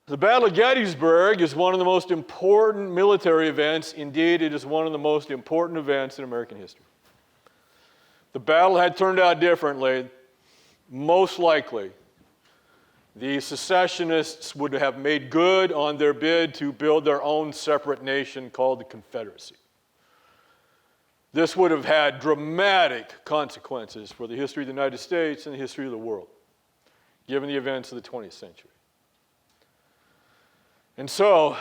The Battle of Gettysburg is one of the most important military events. Indeed, it is one of the most important events in American history. The battle had turned out differently. Most likely, the secessionists would have made good on their bid to build their own separate nation called the Confederacy. This would have had dramatic consequences for the history of the United States and the history of the world, given the events of the 20th century. And so,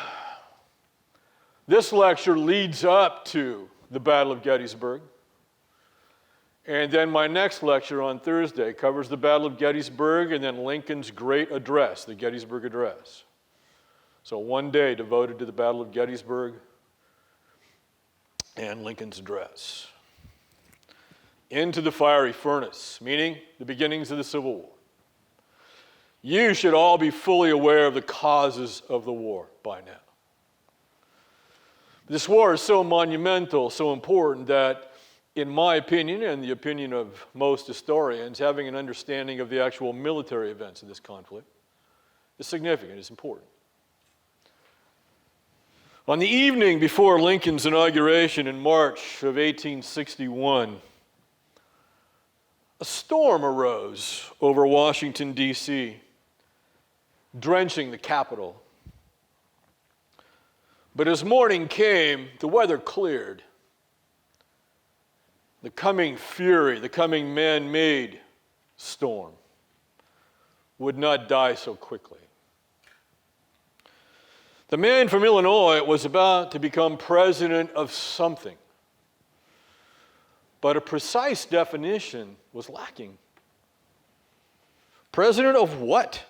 this lecture leads up to the Battle of Gettysburg. And then my next lecture on Thursday covers the Battle of Gettysburg and then Lincoln's great address, the Gettysburg Address. So one day devoted to the Battle of Gettysburg and Lincoln's address. Into the fiery furnace, meaning the beginnings of the Civil War. You should all be fully aware of the causes of the war by now. This war is so monumental, so important that, in my opinion, and the opinion of most historians, having an understanding of the actual military events of this conflict is significant, it's important. On the evening before Lincoln's inauguration in March of 1861, a storm arose over Washington, D.C., drenching the Capitol. But as morning came, the weather cleared. The coming fury, the coming man-made storm would not die so quickly. The man from Illinois was about to become president of something, but a precise definition was lacking. President of what?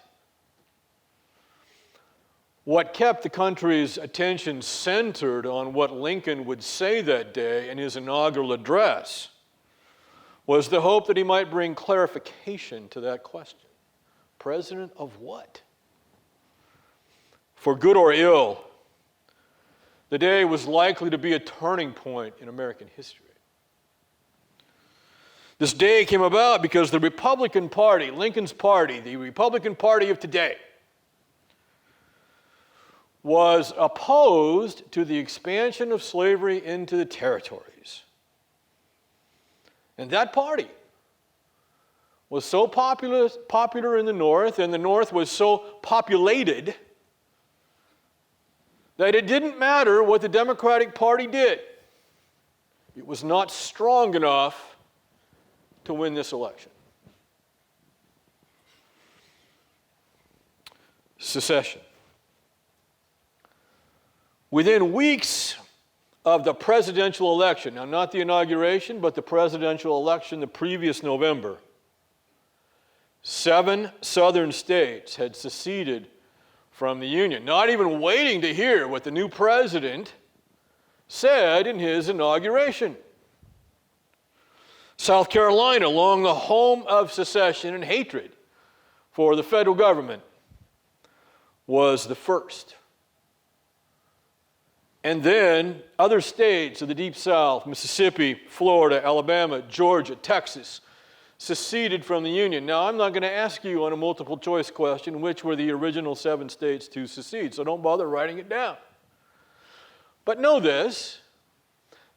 What kept the country's attention centered on what Lincoln would say that day in his inaugural address was the hope that he might bring clarification to that question. President of what? For good or ill, the day was likely to be a turning point in American history. This day came about because the Republican Party, Lincoln's party, the Republican Party of today, was opposed to the expansion of slavery into the territories. And that party was so popular in the North, and the North was so populated, that it didn't matter what the Democratic Party did. It was not strong enough to win this election. Secession. Within weeks of the presidential election, now not the inauguration, but the presidential election the previous November, 7 southern states had seceded from the Union, not even waiting to hear what the new president said in his inauguration. South Carolina, along the home of secession and hatred for the federal government, was the first. And then other states of the Deep South, Mississippi, Florida, Alabama, Georgia, Texas, seceded from the Union. Now, I'm not going to ask you on a multiple choice question which were the original 7 states to secede, so don't bother writing it down. But know this,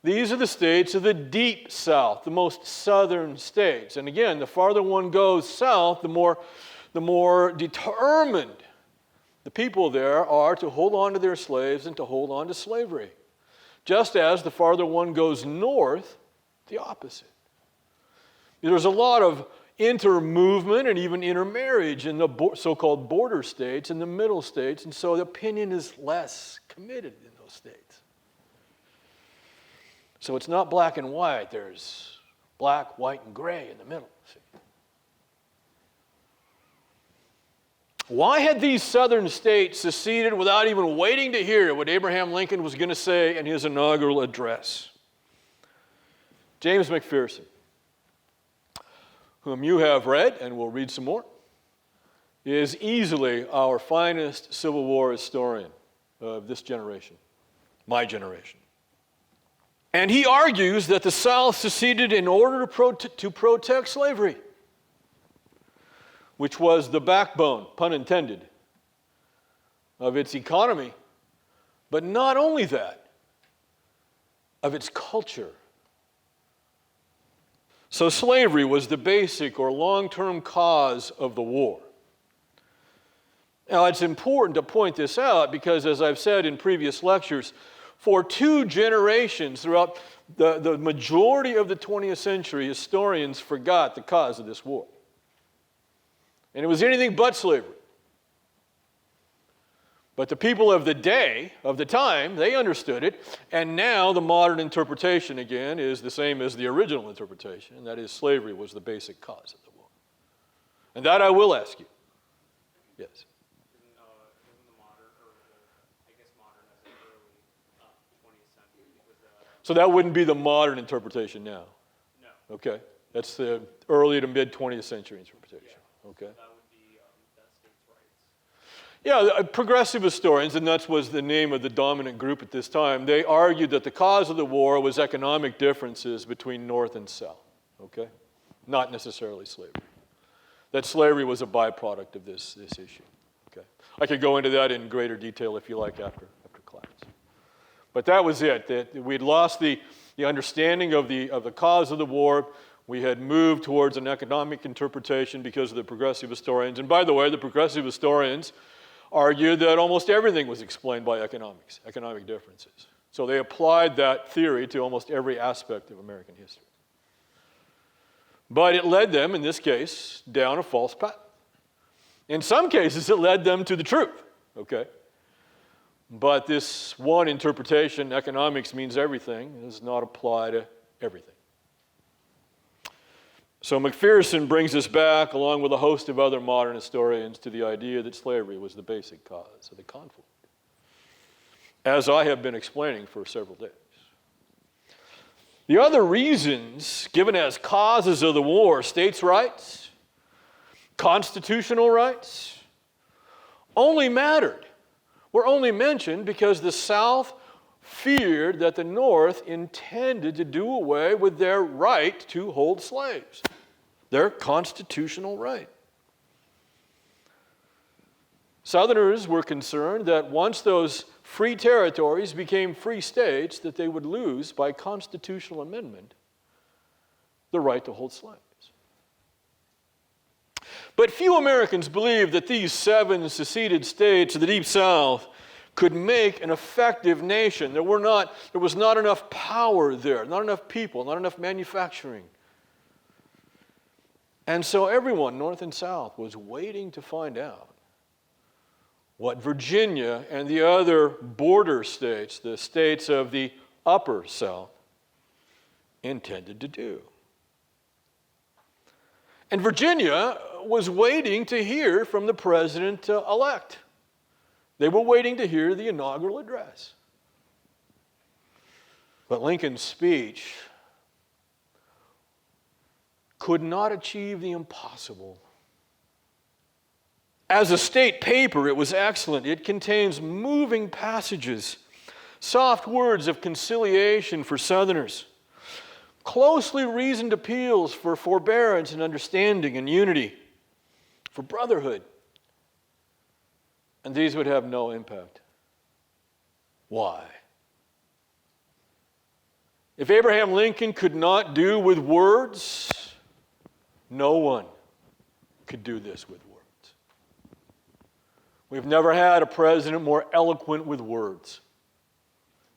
these are the states of the Deep South, the most southern states. And again, the farther one goes south, the more determined the people there are to hold on to their slaves and to hold on to slavery. Just as the farther one goes north, the opposite. There's a lot of inter-movement and even intermarriage in the so-called border states and the middle states, and so the opinion is less committed in those states. So it's not black and white. There's black, white, and gray in the middle. See? Why had these southern states seceded without even waiting to hear what Abraham Lincoln was going to say in his inaugural address? James McPherson, whom you have read and will read some more, is easily our finest Civil War historian of this generation, my generation. And he argues that the South seceded in order to protect slavery, which was the backbone, pun intended, of its economy, but not only that, of its culture. So slavery was the basic or long-term cause of the war. Now, it's important to point this out because, as I've said in previous lectures, for 2 generations throughout the majority of the 20th century, historians forgot the cause of this war. And it was anything but slavery. But the people of the day, of the time, they understood it, and now the modern interpretation, again, is the same as the original interpretation, and that is slavery was the basic cause of the war. And that I will ask you. Yes? Isn't the modern, or I guess modern as an early 20th century, because So that wouldn't be the modern interpretation now? no. Okay. That's the early to mid 20th century interpretation. Yeah. Okay. That would be that states' rights. Yeah, progressive historians, and that was the name of the dominant group at this time, they argued that the cause of the war was economic differences between North and South, okay? Not necessarily slavery. That slavery was a byproduct of this issue, okay? I could go into that in greater detail if you like after class. But that was it, that we'd lost the understanding of the cause of the war. We had moved towards an economic interpretation because of the progressive historians. And by the way, the progressive historians argued that almost everything was explained by economics, economic differences. So they applied that theory to almost every aspect of American history. But it led them, in this case, down a false path. In some cases, it led them to the truth, okay? But this one interpretation, economics means everything, does not apply to everything. So McPherson brings us back, along with a host of other modern historians, to the idea that slavery was the basic cause of the conflict, as I have been explaining for several days. The other reasons given as causes of the war, states' rights, constitutional rights, only mattered, were only mentioned because the South feared that the North intended to do away with their right to hold slaves, their constitutional right. Southerners were concerned that once those free territories became free states, that they would lose, by constitutional amendment, the right to hold slaves. But few Americans believed that these 7 seceded states of the Deep South could make an effective nation. There was not enough power there, not enough people, not enough manufacturing. And so everyone, North and South, was waiting to find out what Virginia and the other border states, the states of the Upper South, intended to do. And Virginia was waiting to hear from the president-elect. They were waiting to hear the inaugural address. But Lincoln's speech could not achieve the impossible. As a state paper, it was excellent. It contains moving passages, soft words of conciliation for Southerners, closely reasoned appeals for forbearance and understanding and unity, for brotherhood. And these would have no impact. Why? If Abraham Lincoln could not do with words, no one could do this with words. We've never had a president more eloquent with words,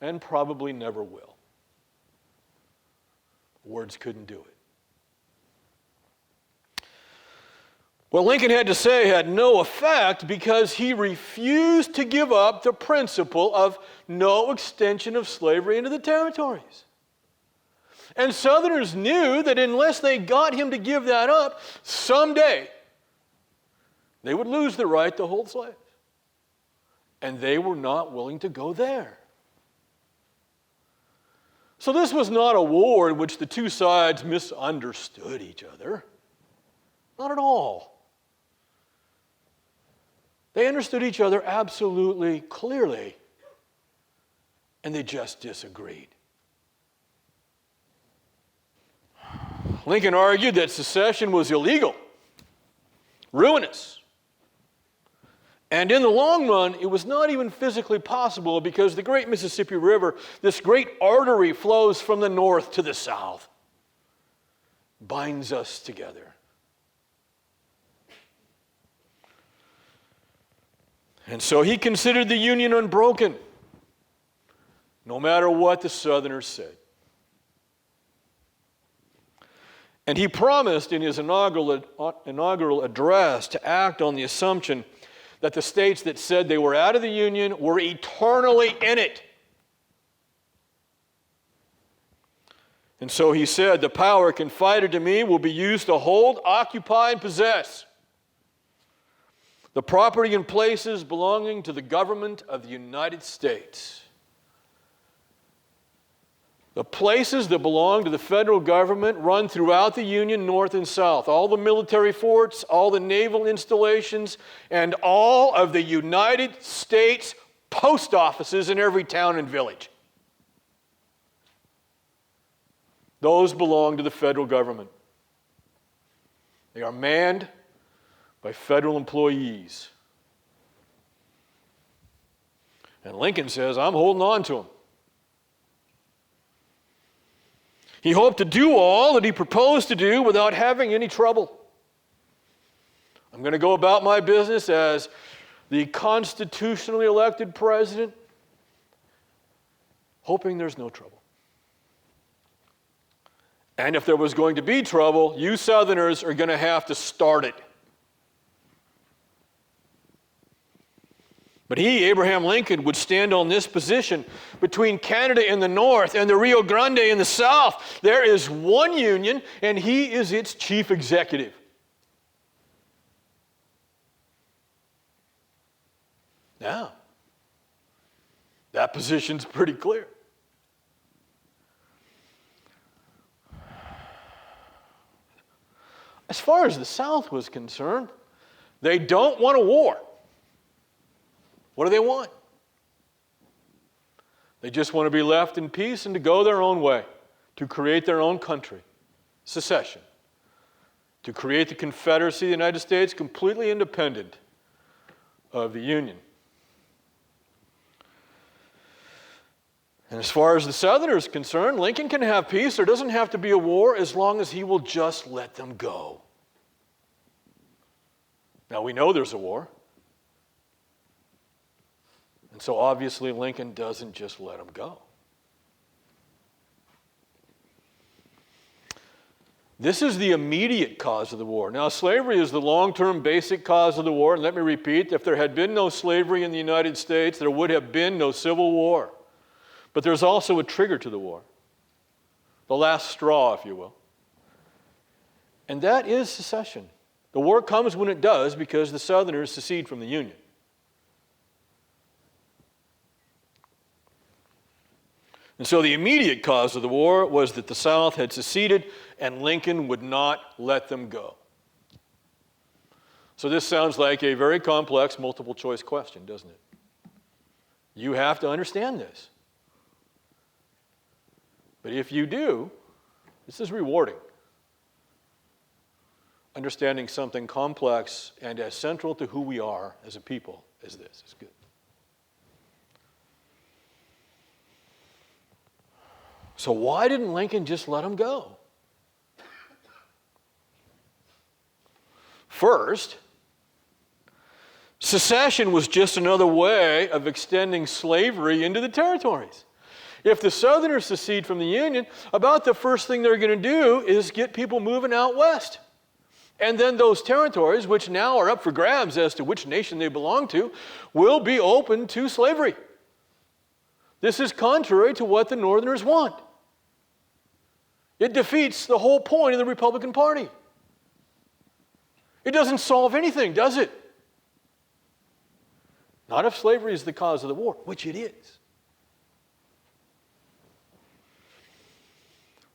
and probably never will. Words couldn't do it. What Lincoln had to say had no effect because he refused to give up the principle of no extension of slavery into the territories. And Southerners knew that unless they got him to give that up, someday they would lose the right to hold slaves. And they were not willing to go there. So this was not a war in which the two sides misunderstood each other. Not at all. They understood each other absolutely clearly, and they just disagreed. Lincoln argued that secession was illegal, ruinous, And in the long run, it was not even physically possible because the great Mississippi River, this great artery, flows from the north to the south, binds us together. And so he considered the Union unbroken, no matter what the Southerners said. And he promised in his inaugural address to act on the assumption that the states that said they were out of the Union were eternally in it. And so he said, the power confided to me will be used to hold, occupy, and possess the property and places belonging to the government of the United States. The places that belong to the federal government run throughout the Union, north and south. All the military forts, all the naval installations, and all of the United States post offices in every town and village. Those belong to the federal government. They are manned by federal employees. And Lincoln says, I'm holding on to them. He hoped to do all that he proposed to do without having any trouble. I'm going to go about my business as the constitutionally elected president, hoping there's no trouble. And if there was going to be trouble, you Southerners are going to have to start it. But he, Abraham Lincoln, would stand on this position between Canada in the north and the Rio Grande in the south. There is one union, and he is its chief executive. Now, that position's pretty clear. As far as the South was concerned, they don't want a war. What do they want? They just want to be left in peace and to go their own way, to create their own country, secession, to create the Confederacy of the United States completely independent of the Union. And as far as the Southerners are concerned, Lincoln can have peace. There doesn't have to be a war as long as he will just let them go. Now, we know there's a war. And so obviously Lincoln doesn't just let them go. This is the immediate cause of the war. Now, slavery is the long-term basic cause of the war. And let me repeat, if there had been no slavery in the United States, there would have been no Civil War. But there's also a trigger to the war, the last straw, if you will. And that is secession. The war comes when it does because the Southerners secede from the Union. And so the immediate cause of the war was that the South had seceded and Lincoln would not let them go. So this sounds like a very complex multiple choice question, doesn't it? You have to understand this. But if you do, this is rewarding. Understanding something complex and as central to who we are as a people as this is good. So why didn't Lincoln just let them go? First, secession was just another way of extending slavery into the territories. If the Southerners secede from the Union, about the first thing they're going to do is get people moving out west. And then those territories, which now are up for grabs as to which nation they belong to, will be open to slavery. This is contrary to what the Northerners want. It defeats the whole point of the Republican Party. It doesn't solve anything, does it? Not if slavery is the cause of the war, which it is.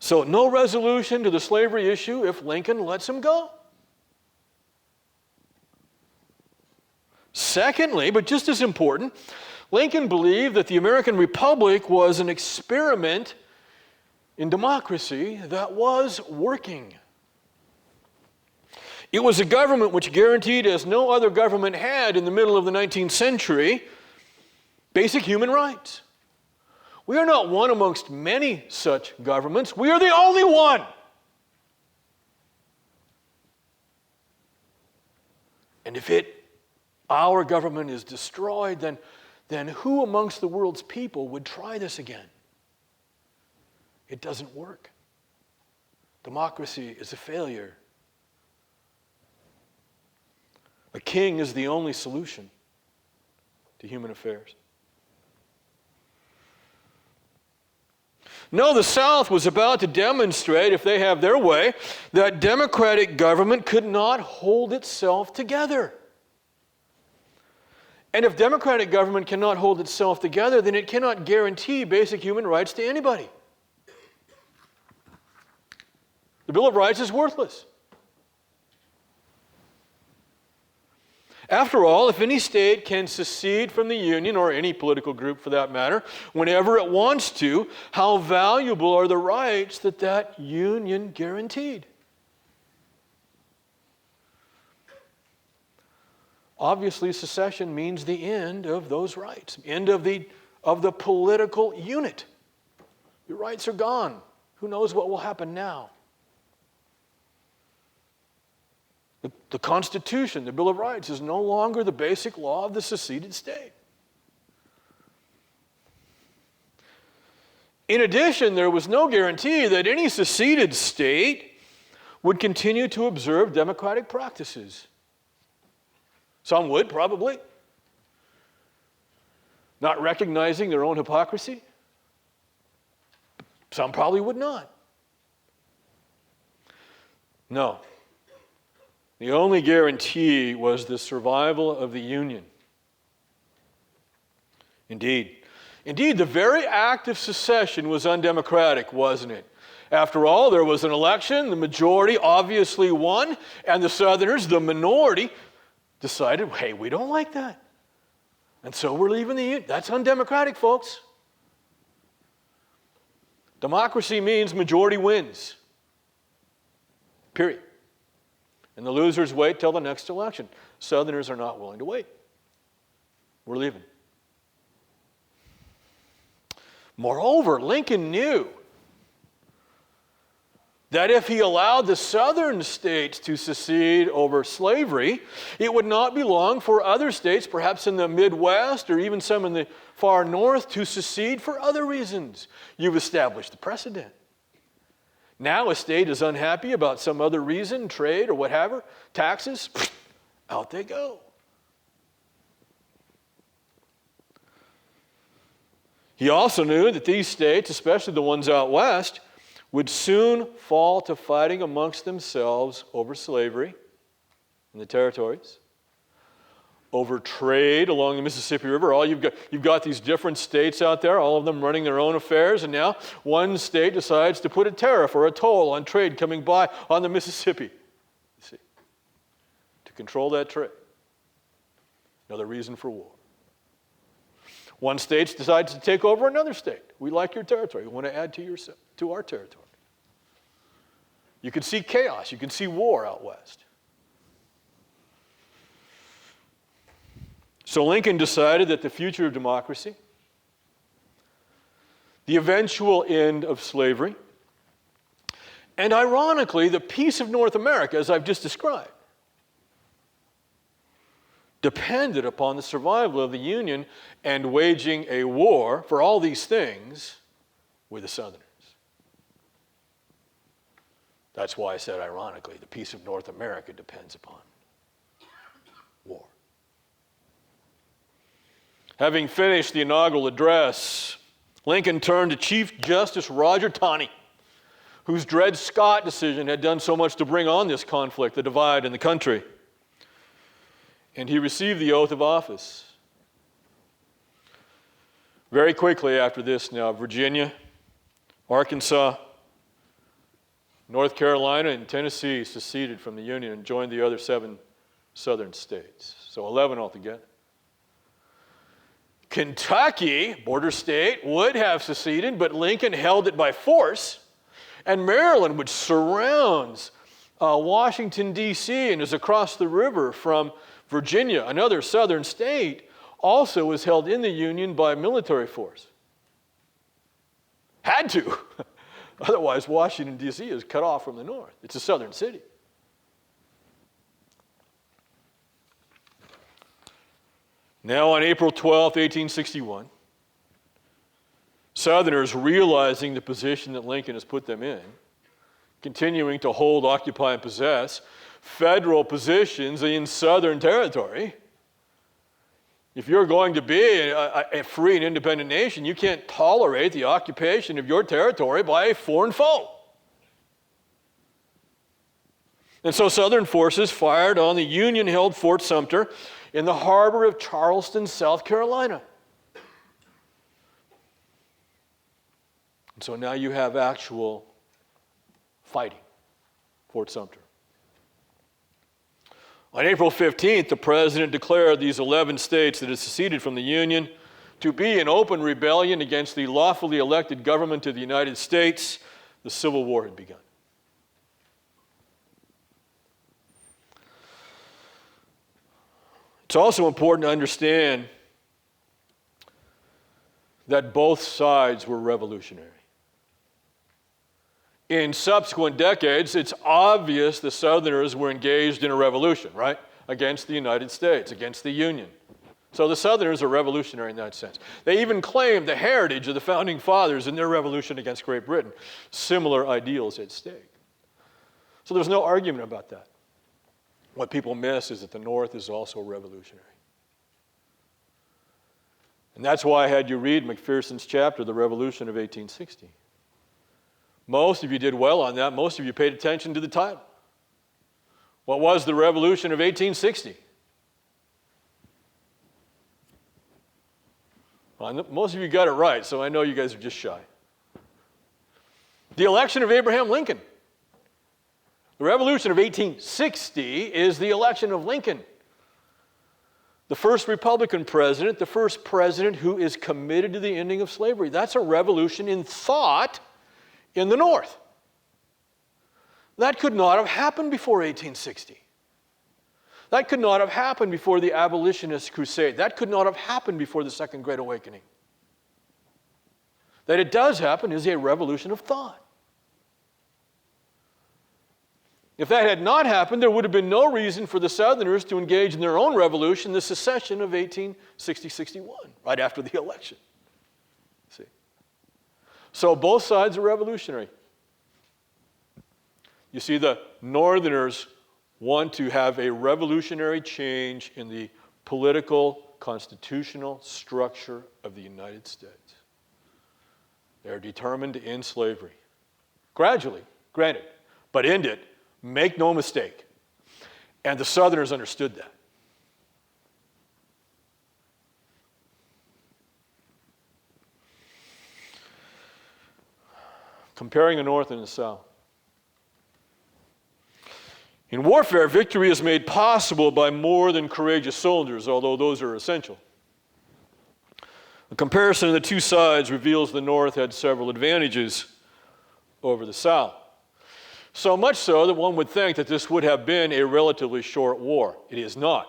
So no resolution to the slavery issue if Lincoln lets him go. Secondly, but just as important, Lincoln believed that the American Republic was an experiment in democracy that was working. It was a government which guaranteed, as no other government had in the middle of the 19th century, basic human rights. We are not one amongst many such governments. We are the only one. And if our government is destroyed, then who amongst the world's people would try this again? It doesn't work. Democracy is a failure. A king is the only solution to human affairs. No, the South was about to demonstrate, if they have their way, that democratic government could not hold itself together. And if democratic government cannot hold itself together, then it cannot guarantee basic human rights to anybody. The Bill of Rights is worthless. After all, if any state can secede from the Union, or any political group for that matter, whenever it wants to, how valuable are the rights that that union guaranteed? Obviously, secession means the end of those rights, end of the political unit. Your rights are gone. Who knows what will happen now? The Constitution, the Bill of Rights, is no longer the basic law of the seceded state. In addition, there was no guarantee that any seceded state would continue to observe democratic practices. Some would, probably, not recognizing their own hypocrisy. Some probably would not. No. The only guarantee was the survival of the Union. Indeed, the very act of secession was undemocratic, wasn't it? After all, there was an election, the majority obviously won, and the Southerners, the minority, decided, hey, we don't like that. And so we're leaving the Union. That's undemocratic, folks. Democracy means majority wins. Period. And the losers wait till the next election. Southerners are not willing to wait. We're leaving. Moreover, Lincoln knew that if he allowed the southern states to secede over slavery, it would not be long for other states, perhaps in the Midwest or even some in the far north, to secede for other reasons. You've established the precedent. Now a state is unhappy about some other reason, trade or whatever, taxes, out they go. He also knew that these states, especially the ones out west, would soon fall to fighting amongst themselves over slavery in the territories, over trade along the Mississippi River. You've got these different states out there, all of them running their own affairs, and now one state decides to put a tariff or a toll on trade coming by on the Mississippi, you see, to control that trade. Another reason for war. One state decides to take over another state. We like your territory. We want to add to our territory. You can see chaos. You can see war out west. So Lincoln decided that the future of democracy, the eventual end of slavery, and ironically, the peace of North America, as I've just described, depended upon the survival of the Union and waging a war for all these things with the Southerners. That's why I said, ironically, the peace of North America depends upon war. Having finished the inaugural address, Lincoln turned to Chief Justice Roger Taney, whose Dred Scott decision had done so much to bring on this conflict, the divide in the country. And he received the oath of office. Very quickly after this now, Virginia, Arkansas, North Carolina, and Tennessee seceded from the Union and joined the other 7 southern states. So 11 altogether. Kentucky, border state, would have seceded, but Lincoln held it by force. And Maryland, which surrounds Washington, D.C., and is across the river from Virginia, another southern state, also was held in the Union by military force. Had to. Otherwise, Washington, D.C. is cut off from the north. It's a southern city. Now, on April 12, 1861, Southerners, realizing the position that Lincoln has put them in, continuing to hold, occupy, and possess federal positions in Southern territory. If you're going to be a free and independent nation, you can't tolerate the occupation of your territory by a foreign foe. And so Southern forces fired on the Union-held Fort Sumter in the harbor of Charleston, South Carolina. And so now you have actual fighting, Fort Sumter. On April 15th, the president declared these 11 states that had seceded from the Union to be in open rebellion against the lawfully elected government of the United States. The Civil War had begun. It's also important to understand that both sides were revolutionary. In subsequent decades, it's obvious the Southerners were engaged in a revolution, right? Against the United States, against the Union. So the Southerners are revolutionary in that sense. They even claimed the heritage of the Founding Fathers in their revolution against Great Britain. Similar ideals at stake. So there's no argument about that. What people miss is that the North is also revolutionary. And that's why I had you read McPherson's chapter, The Revolution of 1860. Most of you did well on that. Most of you paid attention to the title. What was the Revolution of 1860? Well, most of you got it right, so I know you guys are just shy. The election of Abraham Lincoln. The Revolution of 1860 is the election of Lincoln. The first Republican president, the first president who is committed to the ending of slavery. That's a revolution in thought in the North. That could not have happened before 1860. That could not have happened before the abolitionist crusade. That could not have happened before the Second Great Awakening. That it does happen is a revolution of thought. If that had not happened, there would have been no reason for the Southerners to engage in their own revolution, the secession of 1860-61, right after the election. See? So both sides are revolutionary. You see, the Northerners want to have a revolutionary change in the political, constitutional structure of the United States. They're determined to end slavery. Gradually, granted, but end it. Make no mistake. And the Southerners understood that. Comparing the North and the South. In warfare, victory is made possible by more than courageous soldiers, although those are essential. A comparison of the two sides reveals the North had several advantages over the South. So much so that one would think that this would have been a relatively short war. It is not.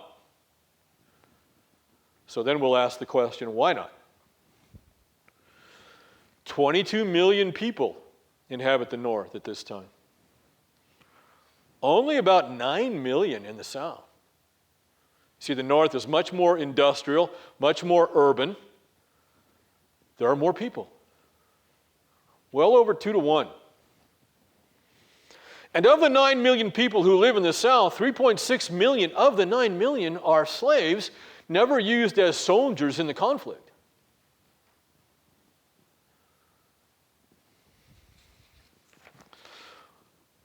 So then we'll ask the question, why not? 22 million people inhabit the North at this time. Only about 9 million in the South. See, the North is much more industrial, much more urban. There are more people. Well over 2 to 1. And of the 9 million people who live in the South, 3.6 million of the 9 million are slaves, never used as soldiers in the conflict.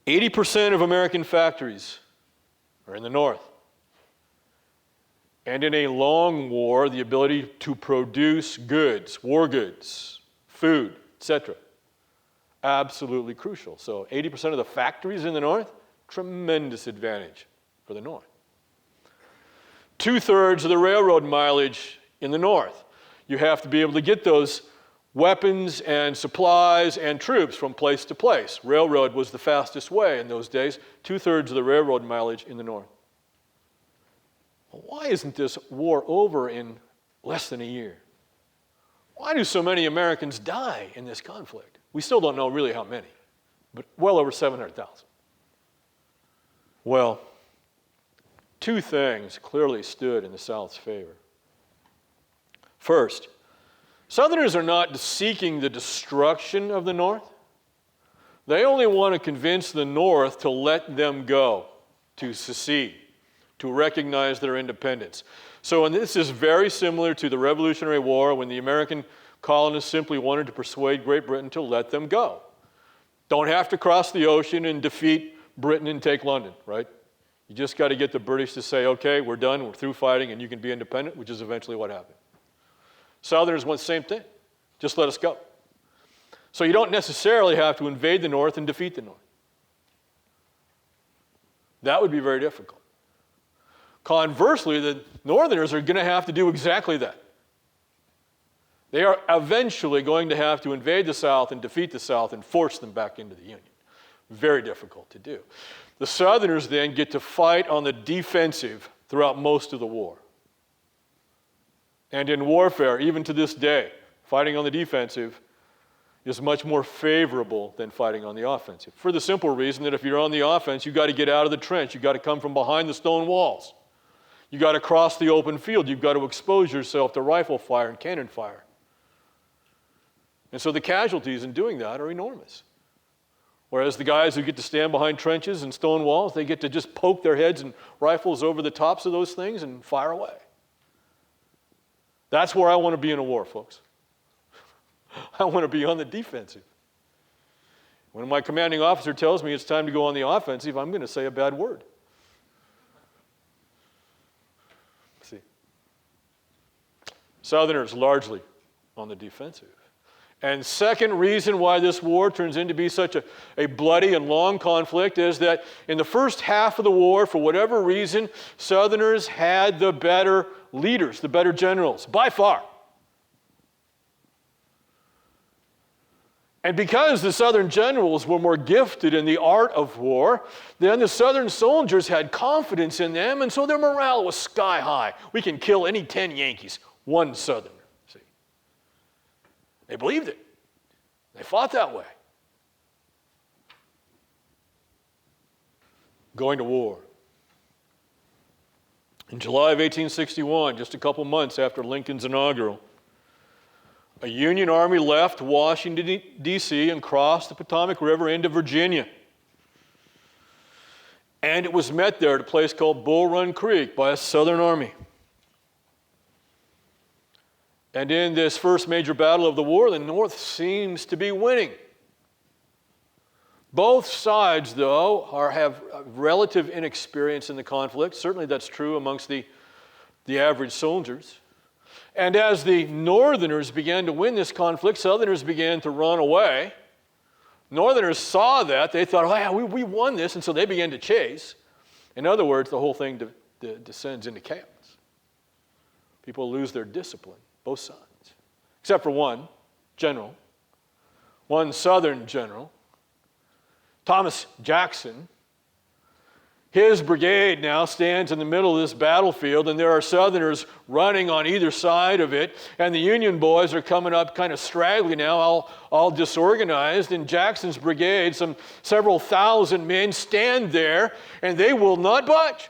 %80 of American factories are in the North. And in a long war, the ability to produce goods, war goods, food, etc., absolutely crucial. So 80% of the factories in the North, tremendous advantage for the North. 2/3 of the railroad mileage in the North. You have to be able to get those weapons and supplies and troops from place to place. Railroad was the fastest way in those days, 2/3 of the railroad mileage in the north. Well, why isn't this war over in less than a year? Why do so many Americans die in this conflict? We still don't know really how many, but well over 700,000. Well, two things clearly stood in the South's favor. First, Southerners are not seeking the destruction of the North. They only want to convince the North to let them go, to secede, to recognize their independence. So, and this is very similar to the Revolutionary War when the American colonists simply wanted to persuade Great Britain to let them go. Don't have to cross the ocean and defeat Britain and take London, right? You just got to get the British to say, okay, we're done, we're through fighting, and you can be independent, which is eventually what happened. Southerners want the same thing. Just let us go. So you don't necessarily have to invade the North and defeat the North. That would be very difficult. Conversely, the Northerners are going to have to do exactly that. They are eventually going to have to invade the South and defeat the South and force them back into the Union. Very difficult to do. The Southerners then get to fight on the defensive throughout most of the war. And in warfare, even to this day, fighting on the defensive is much more favorable than fighting on the offensive. For the simple reason that if you're on the offense, you've got to get out of the trench. You've got to come from behind the stone walls. You've got to cross the open field. You've got to expose yourself to rifle fire and cannon fire. And so the casualties in doing that are enormous. Whereas the guys who get to stand behind trenches and stone walls, they get to just poke their heads and rifles over the tops of those things and fire away. That's where I want to be in a war, folks. I want to be on the defensive. When my commanding officer tells me it's time to go on the offensive, I'm going to say a bad word. See, Southerners largely on the defensive. And second reason why this war turns into be such a bloody and long conflict is that in the first half of the war, for whatever reason, Southerners had the better leaders, the better generals, by far. And because the Southern generals were more gifted in the art of war, then the Southern soldiers had confidence in them, and so their morale was sky high. We can kill any 10 Yankees, one Southerner. See? They believed it. They fought that way. Going to war. In July of 1861, just a couple months after Lincoln's inaugural, a Union army left Washington, D.C. and crossed the Potomac River into Virginia. And it was met there at a place called Bull Run Creek by a Southern army. And in this first major battle of the war, the North seems to be winning. Both sides, though, have relative inexperience in the conflict. Certainly that's true amongst the average soldiers. And as the Northerners began to win this conflict, Southerners began to run away. Northerners saw that. They thought, oh, yeah, we won this, and so they began to chase. In other words, the whole thing descends into chaos. People lose their discipline, both sides, except for one general, one Southern general, Thomas Jackson. His brigade now stands in the middle of this battlefield, and there are Southerners running on either side of it, and the Union boys are coming up kind of straggly now, all disorganized, and Jackson's brigade, several thousand men, stand there, and they will not budge.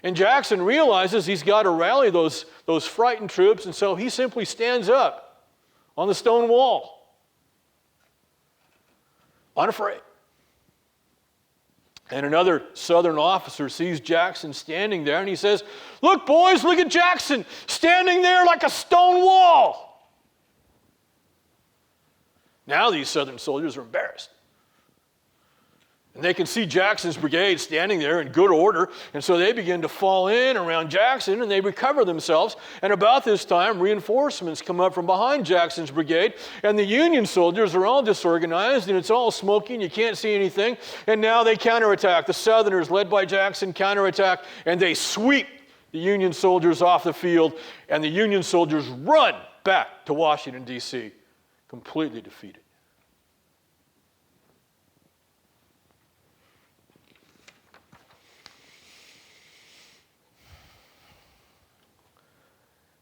And Jackson realizes he's got to rally those frightened troops, and so he simply stands up on the stone wall, unafraid. And another Southern officer sees Jackson standing there, and he says, "Look, boys, look at Jackson standing there like a stone wall." Now these Southern soldiers are embarrassed. And they can see Jackson's brigade standing there in good order, and so they begin to fall in around Jackson, and they recover themselves. And about this time, reinforcements come up from behind Jackson's brigade, and the Union soldiers are all disorganized, and it's all smoky, and you can't see anything. And now they counterattack. The Southerners, led by Jackson, counterattack, and they sweep the Union soldiers off the field, and the Union soldiers run back to Washington, D.C., completely defeated.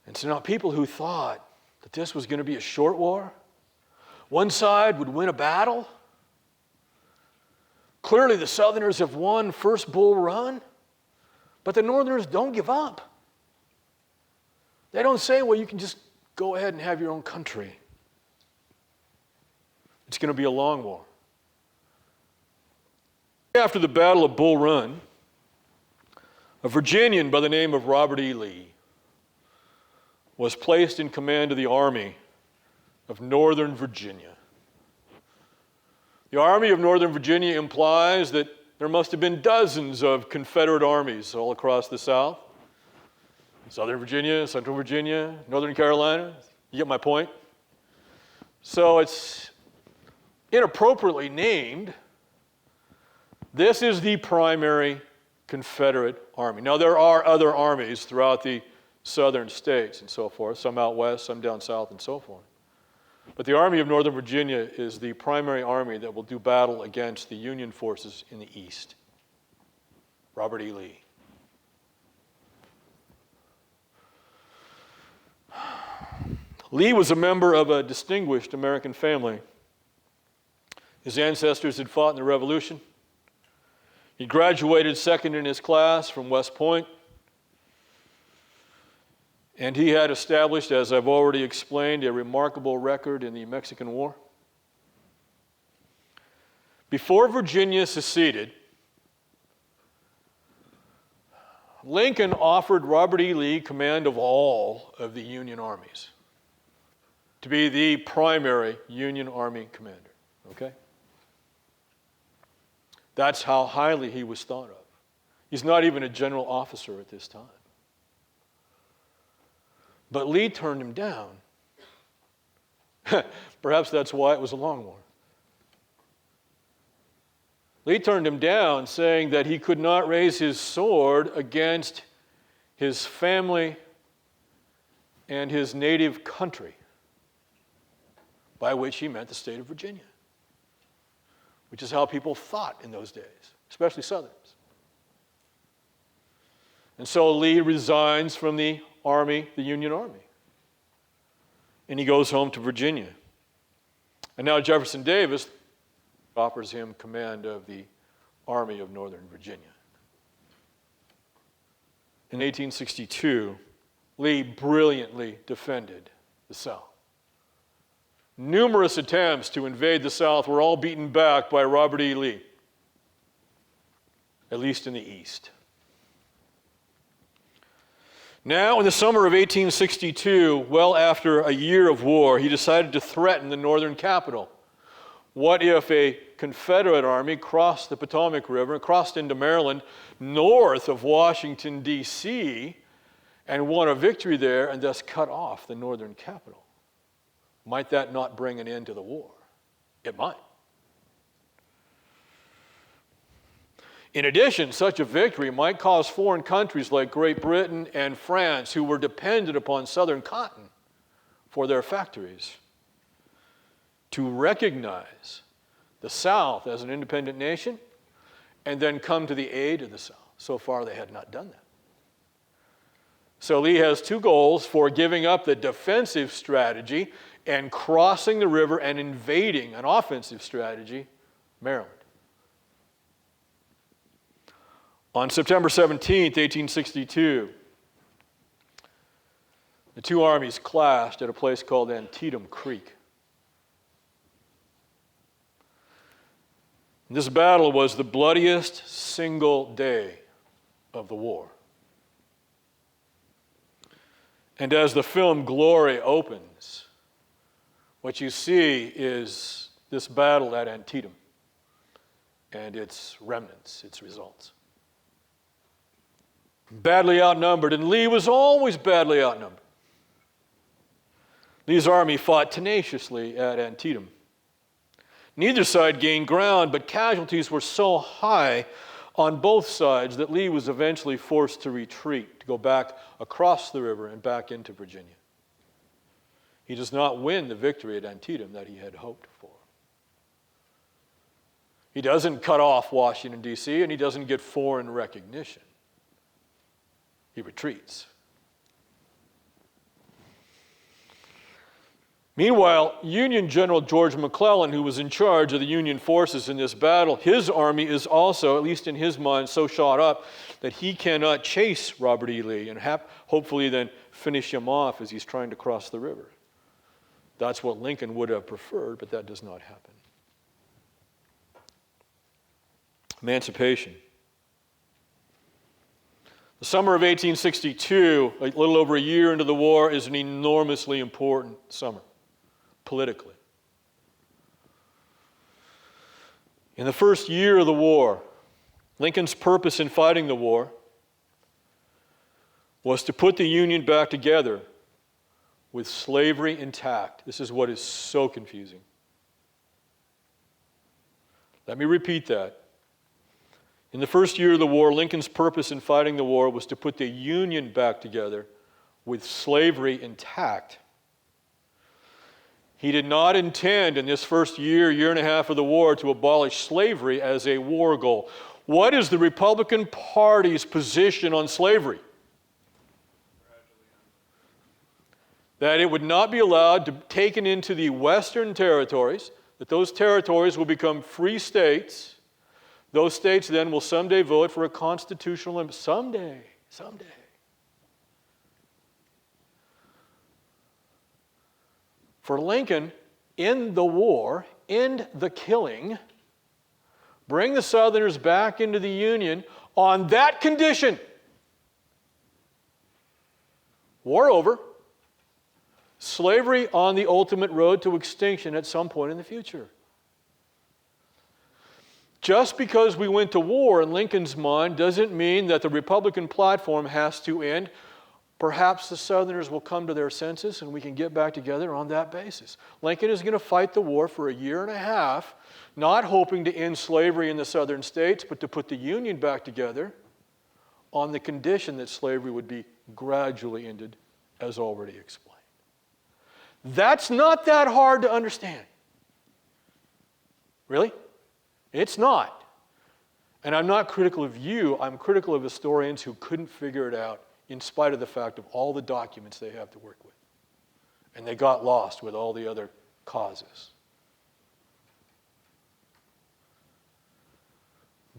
And so now people who thought that this was going to be a short war, one side would win a battle. Clearly the Southerners have won first Bull Run, but the Northerners don't give up. They don't say, well, you can just go ahead and have your own country. It's going to be a long war. After the Battle of Bull Run, a Virginian by the name of Robert E. Lee was placed in command of the Army of Northern Virginia. The Army of Northern Virginia implies that there must have been dozens of Confederate armies all across the South. Southern Virginia, Central Virginia, Northern Carolina. You get my point? So it's inappropriately named. This is the primary Confederate Army. Now, there are other armies throughout the southern states and so forth, some out west, some down south, and so forth. But the Army of Northern Virginia is the primary army that will do battle against the Union forces in the east. Robert E. Lee. Lee was a member of a distinguished American family. His ancestors had fought in the Revolution. He graduated second in his class from West Point. And he had established, as I've already explained, a remarkable record in the Mexican War. Before Virginia seceded, Lincoln offered Robert E. Lee command of all of the Union armies, to be the primary Union Army commander, okay? That's how highly he was thought of. He's not even a general officer at this time. But Lee turned him down. Perhaps that's why it was a long war. Lee turned him down, saying that he could not raise his sword against his family and his native country, by which he meant the state of Virginia, which is how people thought in those days, especially Southerners. And so Lee resigns from the Army, the Union Army, and he goes home to Virginia. And now Jefferson Davis offers him command of the Army of Northern Virginia. In 1862, Lee brilliantly defended the South. Numerous attempts to invade the South were all beaten back by Robert E. Lee, at least in the East. Now, in the summer of 1862, well after a year of war, he decided to threaten the northern capital. What if a Confederate army crossed the Potomac River, crossed into Maryland, north of Washington, D.C., and won a victory there and thus cut off the northern capital? Might that not bring an end to the war? It might. In addition, such a victory might cause foreign countries like Great Britain and France, who were dependent upon southern cotton for their factories, to recognize the South as an independent nation and then come to the aid of the South. So far, they had not done that. So Lee has two goals for giving up the defensive strategy and crossing the river and invading an offensive strategy, Maryland. On September 17th, 1862, the two armies clashed at a place called Antietam Creek. This battle was the bloodiest single day of the war. And as the film Glory opens, what you see is this battle at Antietam and its remnants, its results. Badly outnumbered, and Lee was always badly outnumbered. Lee's army fought tenaciously at Antietam. Neither side gained ground, but casualties were so high on both sides that Lee was eventually forced to retreat, to go back across the river and back into Virginia. He does not win the victory at Antietam that he had hoped for. He doesn't cut off Washington, D.C., and he doesn't get foreign recognition. He retreats. Meanwhile, Union General George McClellan, who was in charge of the Union forces in this battle, his army is also, at least in his mind, so shot up that he cannot chase Robert E. Lee and hopefully then finish him off as he's trying to cross the river. That's what Lincoln would have preferred, but that does not happen. Emancipation. The summer of 1862, a little over a year into the war, is an enormously important summer, politically. In the first year of the war, Lincoln's purpose in fighting the war was to put the Union back together with slavery intact. This is what is so confusing. Let me repeat that. In the first year of the war, Lincoln's purpose in fighting the war was to put the Union back together with slavery intact. He did not intend in this first year, year and a half of the war to abolish slavery as a war goal. What is the Republican Party's position on slavery? That it would not be allowed to be taken into the Western territories, that those territories will become free states. Those states then will someday vote for a constitutional someday. For Lincoln, end the war, end the killing, bring the Southerners back into the Union on that condition. War over. Slavery on the ultimate road to extinction at some point in the future. Just because we went to war in Lincoln's mind doesn't mean that the Republican platform has to end. Perhaps the Southerners will come to their senses and we can get back together on that basis. Lincoln is going to fight the war for a year and a half, not hoping to end slavery in the Southern states, but to put the Union back together on the condition that slavery would be gradually ended, as already explained. That's not that hard to understand. Really? It's not. And I'm not critical of you, I'm critical of historians who couldn't figure it out in spite of the fact of all the documents they have to work with. And they got lost with all the other causes.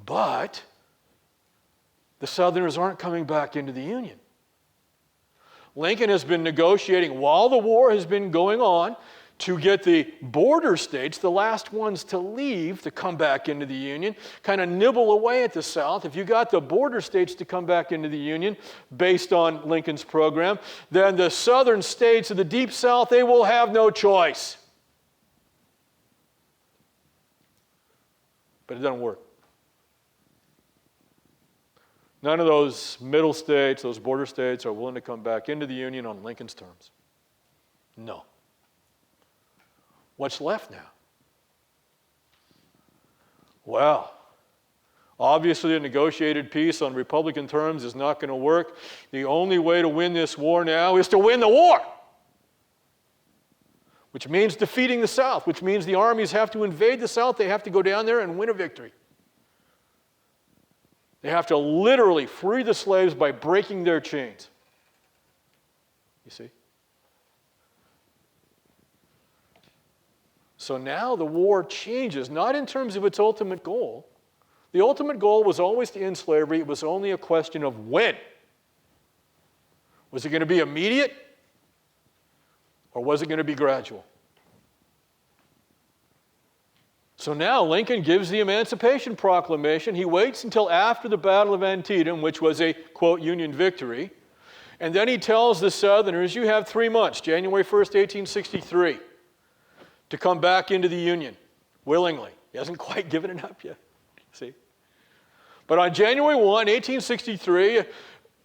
But the Southerners aren't coming back into the Union. Lincoln has been negotiating while the war has been going on to get the border states, the last ones to leave, to come back into the Union, kind of nibble away at the South. If you got the border states to come back into the Union based on Lincoln's program, then the southern states of the Deep South, they will have no choice. But it doesn't work. None of those middle states, those border states, are willing to come back into the Union on Lincoln's terms. No. What's left now? Well, obviously a negotiated peace on Republican terms is not going to work. The only way to win this war now is to win the war, which means defeating the South, which means the armies have to invade the South. They have to go down there and win a victory. They have to literally free the slaves by breaking their chains. You see? So now the war changes, not in terms of its ultimate goal. The ultimate goal was always to end slavery. It was only a question of when. Was it going to be immediate? Or was it going to be gradual? So now Lincoln gives the Emancipation Proclamation. He waits until after the Battle of Antietam, which was a, quote, Union victory. And then he tells the Southerners, you have 3 months, January 1st, 1863, to come back into the Union willingly. He hasn't quite given it up yet, see? But on January 1, 1863,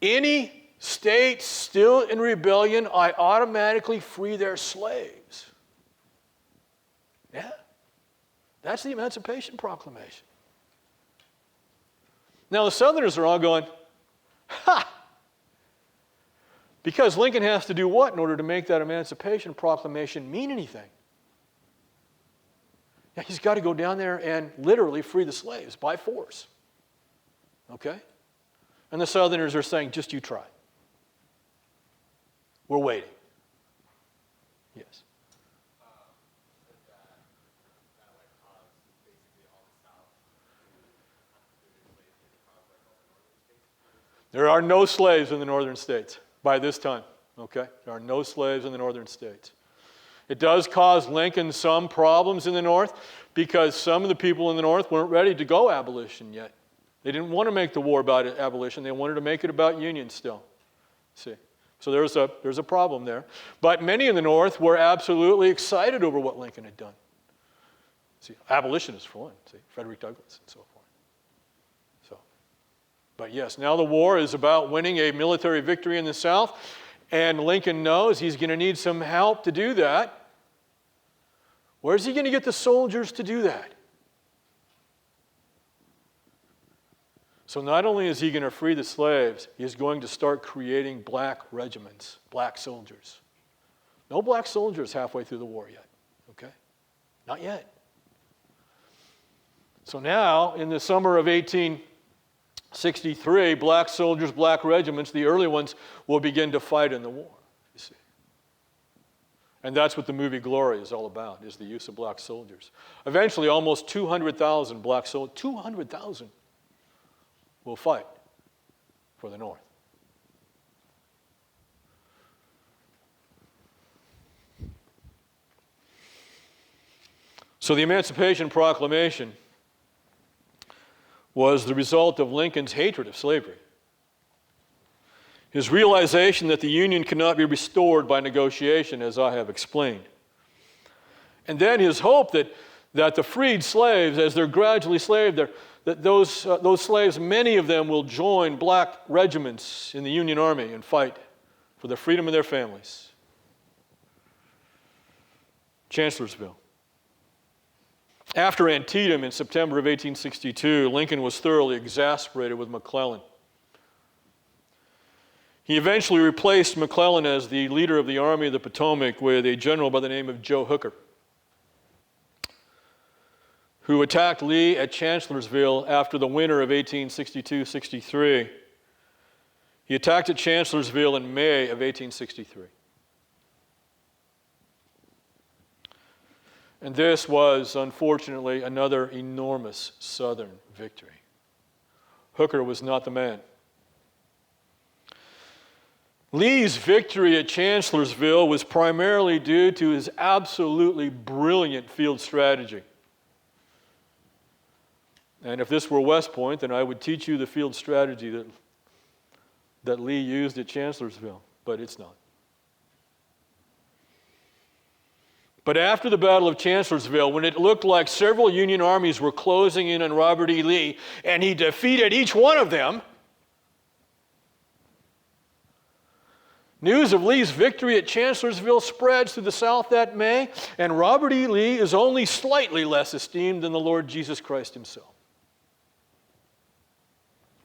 any state still in rebellion, I automatically free their slaves. Yeah. That's the Emancipation Proclamation. Now the Southerners are all going, ha! Because Lincoln has to do what in order to make that Emancipation Proclamation mean anything? Yeah, he's got to go down there and literally free the slaves by force. Okay? And the Southerners are saying, just you try. We're waiting. Yes. There are no slaves in the northern states by this time, okay? There are no slaves in the northern states. It does cause Lincoln some problems in the north because some of the people in the north weren't ready to go abolition yet. They didn't want to make the war about abolition. They wanted to make it about union still. See? So there's a problem there. But many in the north were absolutely excited over what Lincoln had done. See, abolitionists for one, see, Frederick Douglass and so forth. But yes, now the war is about winning a military victory in the South, and Lincoln knows he's going to need some help to do that. Where's he going to get the soldiers to do that? So not only is he going to free the slaves, he's going to start creating black regiments, black soldiers. No black soldiers halfway through the war yet, okay? Not yet. So now, in the summer of 1863, black soldiers, black regiments, the early ones, will begin to fight in the war, you see. And that's what the movie Glory is all about, is the use of black soldiers. Eventually, almost 200,000 black soldiers, 200,000 will fight for the North. So the Emancipation Proclamation was the result of Lincoln's hatred of slavery. His realization that the Union cannot be restored by negotiation, as I have explained. And then his hope that the freed slaves, as they're gradually enslaved, that those slaves, many of them will join black regiments in the Union Army and fight for the freedom of their families. Chancellorsville. After Antietam in September of 1862, Lincoln was thoroughly exasperated with McClellan. He eventually replaced McClellan as the leader of the Army of the Potomac with a general by the name of Joe Hooker, who attacked Lee at Chancellorsville after the winter of 1862-63. He attacked at Chancellorsville in May of 1863. And this was, unfortunately, another enormous Southern victory. Hooker was not the man. Lee's victory at Chancellorsville was primarily due to his absolutely brilliant field strategy. And if this were West Point, then I would teach you the field strategy that Lee used at Chancellorsville, but it's not. But after the Battle of Chancellorsville, when it looked like several Union armies were closing in on Robert E. Lee, and he defeated each one of them, news of Lee's victory at Chancellorsville spreads through the South that May, and Robert E. Lee is only slightly less esteemed than the Lord Jesus Christ himself.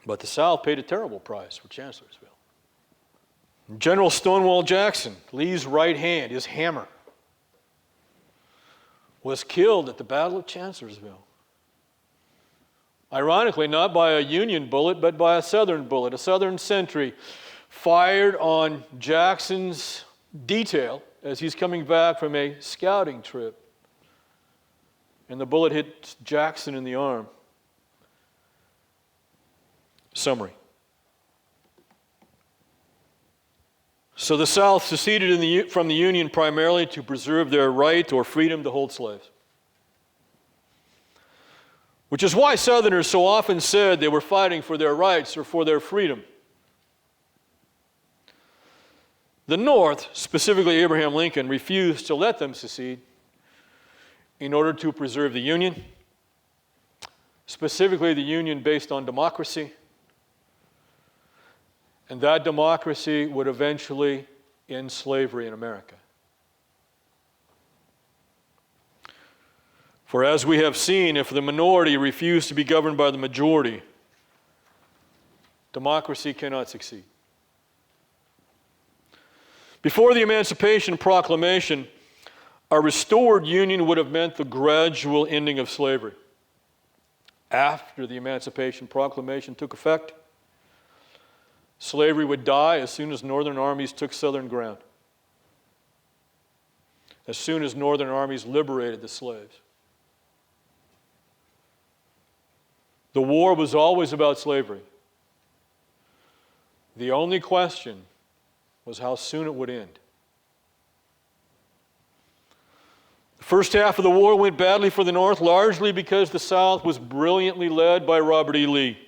But the South paid a terrible price for Chancellorsville. General Stonewall Jackson, Lee's right hand, his hammer, was killed at the Battle of Chancellorsville. Ironically, not by a Union bullet, but by a Southern bullet, a Southern sentry fired on Jackson's detail as he's coming back from a scouting trip. And the bullet hit Jackson in the arm. Summary. So the South seceded from the Union primarily to preserve their right or freedom to hold slaves. Which is why Southerners so often said they were fighting for their rights or for their freedom. The North, specifically Abraham Lincoln, refused to let them secede in order to preserve the Union, specifically the Union based on democracy. And that democracy would eventually end slavery in America. For as we have seen, if the minority refuse to be governed by the majority, democracy cannot succeed. Before the Emancipation Proclamation, a restored union would have meant the gradual ending of slavery. After the Emancipation Proclamation took effect, slavery would die as soon as Northern armies took Southern ground, as soon as Northern armies liberated the slaves. The war was always about slavery. The only question was how soon it would end. The first half of the war went badly for the North, largely because the South was brilliantly led by Robert E. Lee,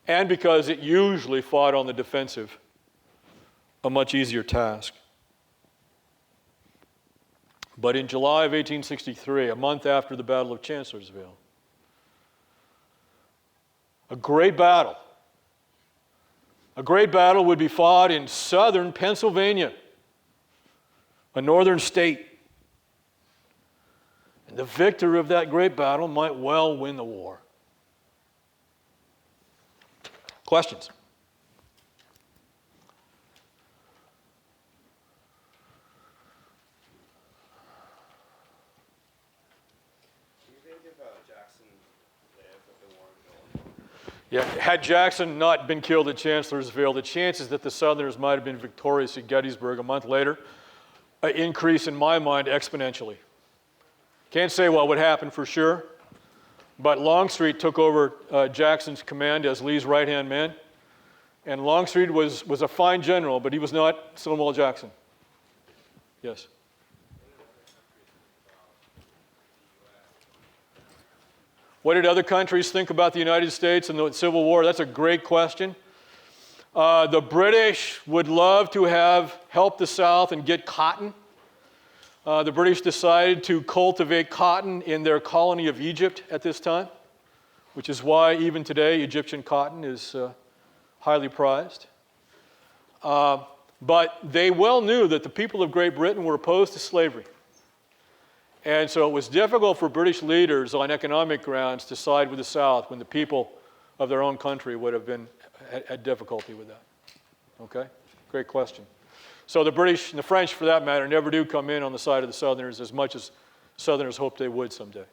and because it usually fought on the defensive, a much easier task. But in July of 1863, a month after the Battle of Chancellorsville, a great battle would be fought in southern Pennsylvania, a northern state. And the victor of that great battle might well win the war. Questions? Do you think if Jackson lived that the war would go on? Yeah, had Jackson not been killed at Chancellorsville, the chances that the Southerners might have been victorious at Gettysburg a month later increase, in my mind, exponentially. Can't say what would happen for sure, but Longstreet took over Jackson's command as Lee's right-hand man, and Longstreet was a fine general, but he was not Stonewall Jackson. Yes? What did other countries think about the United States and the Civil War? That's a great question. The British would love to have helped the South and get cotton. The British decided to cultivate cotton in their colony of Egypt at this time, which is why even today Egyptian cotton is highly prized. But they well knew that the people of Great Britain were opposed to slavery. And so it was difficult for British leaders on economic grounds to side with the South when the people of their own country would have been had difficulty with that. Okay? Great question. So the British and the French, for that matter, never do come in on the side of the Southerners as much as Southerners hoped they would someday.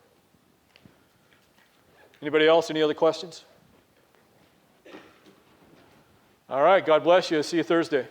Anybody else? Any other questions? All right. God bless you. See you Thursday.